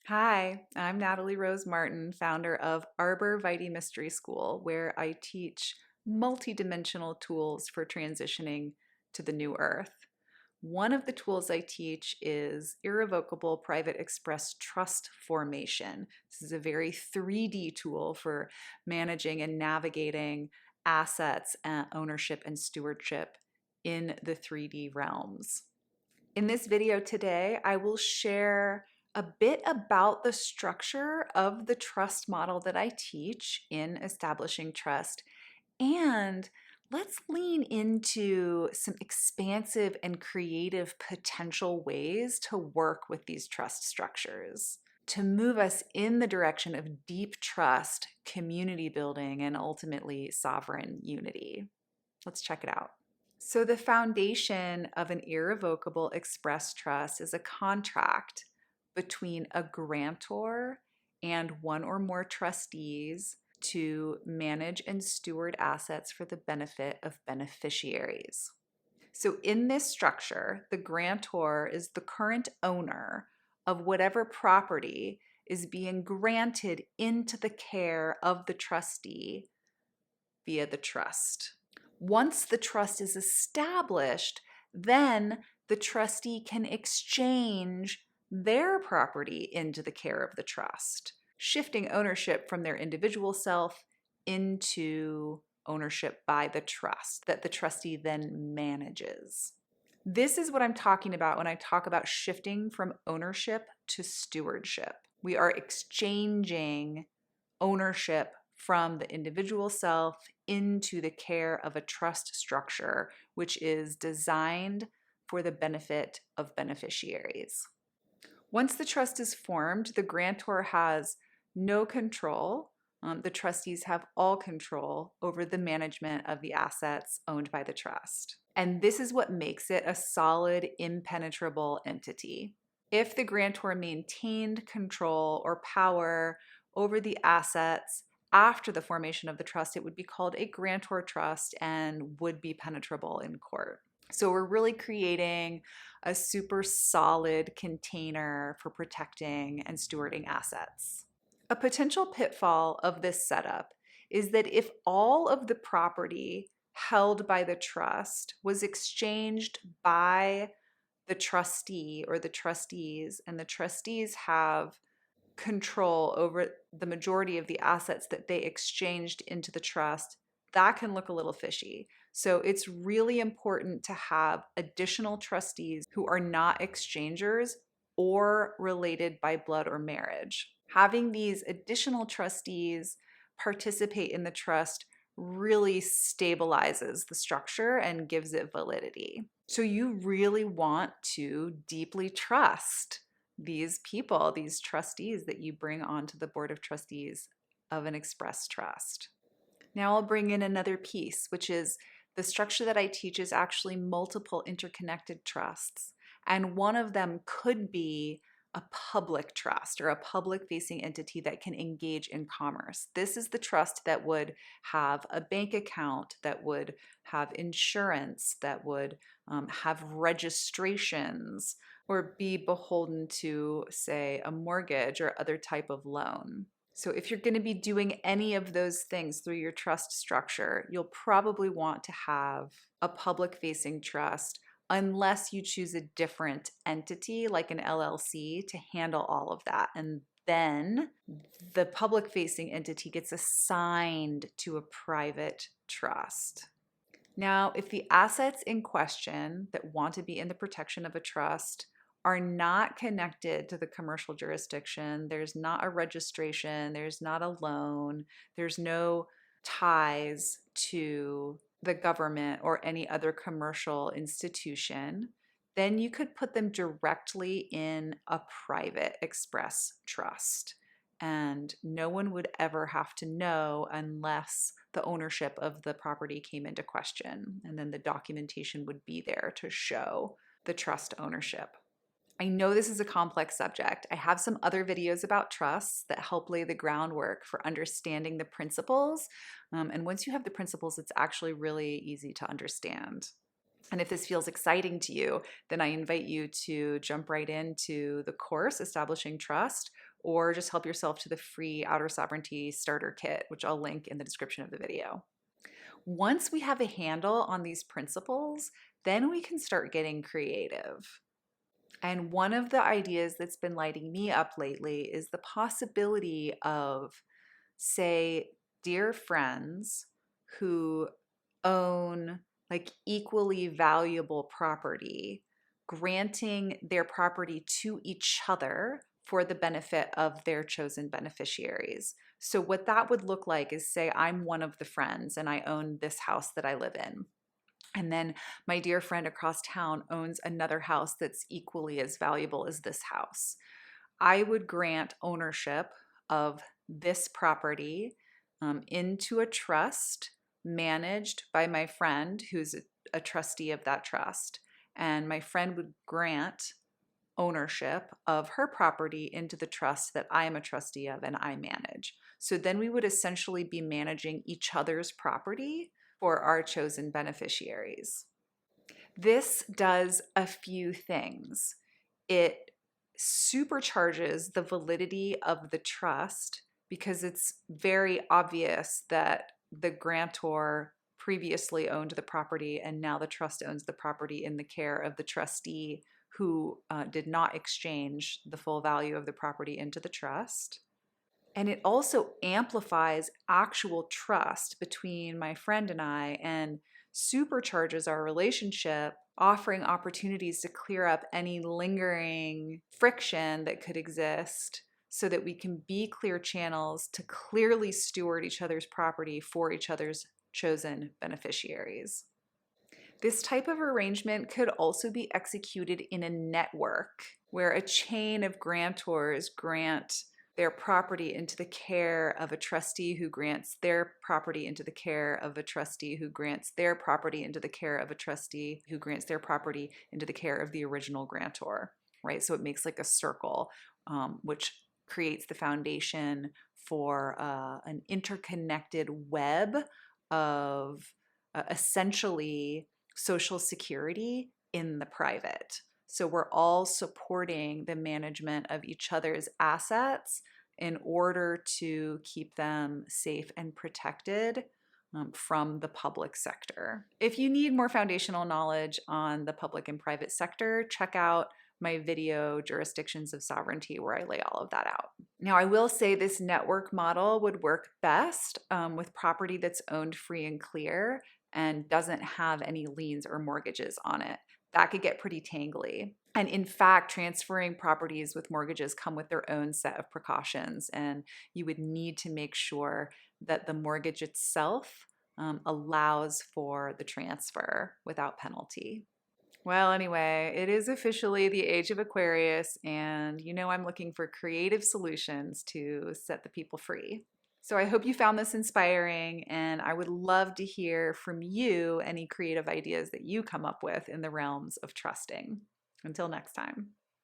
Hi, I'm Natalie Rose Martin, founder of Arbor Vitae Mystery School, where I teach multidimensional tools for transitioning to the new earth. One of the tools I teach is irrevocable private express trust formation. This is a very 3D tool for managing and navigating assets, ownership, and stewardship in the 3D realms. In this video today, I will share a bit about the structure of the trust model that I teach in establishing trust, and let's lean into some expansive and creative potential ways to work with these trust structures to move us in the direction of deep trust, community building, and ultimately sovereign unity. Let's check it out. So, the foundation of an irrevocable express trust is a contract between a grantor and one or more trustees to manage and steward assets for the benefit of beneficiaries. So, in this structure, the grantor is the current owner of whatever property is being granted into the care of the trustee via the trust. Once the trust is established, then the trustee can exchange their property into the care of the trust, shifting ownership from their individual self into ownership by the trust that the trustee then manages. This is what I'm talking about when I talk about shifting from ownership to stewardship. We are exchanging ownership from the individual self into the care of a trust structure, which is designed for the benefit of beneficiaries. Once the trust is formed, the grantor has no control. The trustees have all control over the management of the assets owned by the trust. And this is what makes it a solid, impenetrable entity. If the grantor maintained control or power over the assets after the formation of the trust, it would be called a grantor trust and would be penetrable in court. So we're really creating a super solid container for protecting and stewarding assets. A potential pitfall of this setup is that if all of the property held by the trust was exchanged by the trustee or the trustees, and the trustees have control over the majority of the assets that they exchanged into the trust, that can look a little fishy. So it's really important to have additional trustees who are not exchangers or related by blood or marriage. Having these additional trustees participate in the trust really stabilizes the structure and gives it validity. So you really want to deeply trust these people, these trustees that you bring onto the board of trustees of an express trust. Now I'll bring in another piece, which is the structure that I teach is actually multiple interconnected trusts. And one of them could be a public trust or a public facing entity that can engage in commerce. This is the trust that would have a bank account, that would have insurance, that would have registrations, or be beholden to, say, a mortgage or other type of loan. So if you're going to be doing any of those things through your trust structure, you'll probably want to have a public-facing trust unless you choose a different entity like an LLC to handle all of that. And then the public-facing entity gets assigned to a private trust. Now, if the assets in question that want to be in the protection of a trust are not connected to the commercial jurisdiction, there's not a registration, there's not a loan, there's no ties to the government or any other commercial institution, then you could put them directly in a private express trust. And no one would ever have to know unless the ownership of the property came into question. And then the documentation would be there to show the trust ownership. I know this is a complex subject. I have some other videos about trusts that help lay the groundwork for understanding the principles. And once you have the principles, it's actually really easy to understand. And if this feels exciting to you, then I invite you to jump right into the course, Establishing Trust, or just help yourself to the free Outer Sovereignty Starter Kit, which I'll link in the description of the video. Once we have a handle on these principles, then we can start getting creative. And one of the ideas that's been lighting me up lately is the possibility of, say, dear friends who own like equally valuable property, granting their property to each other for the benefit of their chosen beneficiaries. So, what that would look like is, say, I'm one of the friends and I own this house that I live in. And then my dear friend across town owns another house that's equally as valuable as this house. I would grant ownership of this property into a trust managed by my friend who's a trustee of that trust. And my friend would grant ownership of her property into the trust that I am a trustee of and I manage. So then we would essentially be managing each other's property for our chosen beneficiaries. This does a few things. It supercharges the validity of the trust because it's very obvious that the grantor previously owned the property and now the trust owns the property in the care of the trustee who did not exchange the full value of the property into the trust. And it also amplifies actual trust between my friend and I and supercharges our relationship, offering opportunities to clear up any lingering friction that could exist so that we can be clear channels to clearly steward each other's property for each other's chosen beneficiaries. This type of arrangement could also be executed in a network where a chain of grantors grant their property into the care of a trustee who grants their property into the care of a trustee who grants their property into the care of a trustee who grants their property into the care of the original grantor, right? So it makes like a circle, which creates the foundation for an interconnected web of essentially social security in the private. So we're all supporting the management of each other's assets in order to keep them safe and protected from the public sector. If you need more foundational knowledge on the public and private sector, check out my video, Jurisdictions of Sovereignty, where I lay all of that out. Now, I will say this network model would work best with property that's owned free and clear and doesn't have any liens or mortgages on it. That could get pretty tangly. And in fact, transferring properties with mortgages come with their own set of precautions, and you would need to make sure that the mortgage itself allows for the transfer without penalty. Well, anyway, it is officially the age of Aquarius, and you know I'm looking for creative solutions to set the people free. So I hope you found this inspiring, and I would love to hear from you any creative ideas that you come up with in the realms of trusting. Until next time.